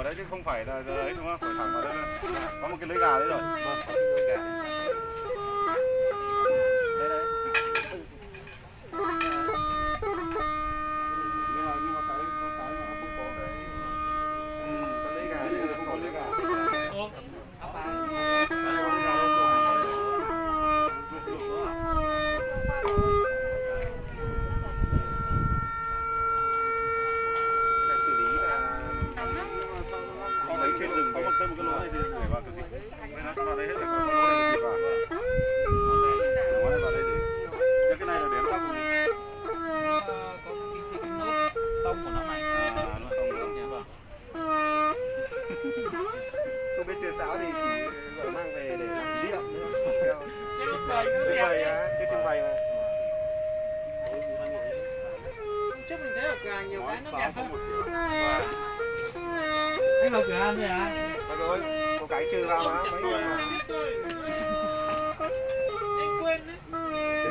đấy chứ không phải là đấy đúng không? Phải thẳng vào đây này. Có một cái lưới gà đấy rồi. Vâng, có cái lưới gà. Đấy đấy. Nhưng mà cái mà nó không có cái có lưới gà chứ không có lưới gà. Trên rừng có một cái lỗ này thì để vào cái gì? Nó vào đây hết rồi, có lỗ này thì vào. Ngón này vào đây để. Cái này là để nó vào gì? Có cái nốt tông của nó này. Nó tông đúng không? Không biết chơi sáo thì chỉ mang về để làm kỷ niệm nữa. Treo. Trưng bày á, chơi trưng bày mà. Trước mình thấy ở cửa hàng nhiều cái nó đẹp hơn. Anh vào cửa hàng rồi hả? Rồi, có cái trừ vào mà. Anh quên đấy.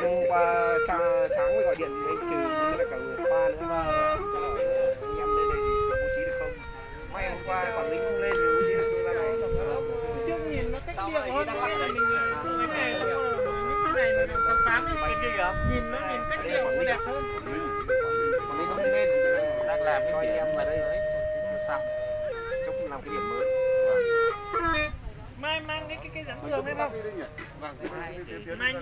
Hôm qua sáng mới gọi điện anh trừ với lại cả người khoa nữa. Anh em lên đây thì bố trí được không? May hôm qua quản lý không lên thì bố trí được cho ra này. Trước nhìn nó cách điệu hơn, cái là mình cái này xong rồi những cái này nó sáng sáng ấy. Nhìn nó nhìn cách điệu nó đẹp hơn. Quản lý không lên Đang làm cho anh em vào đây xong. chốc làm cái điểm mới. Mai mang cái rắn tường lên không? Vâng, Mai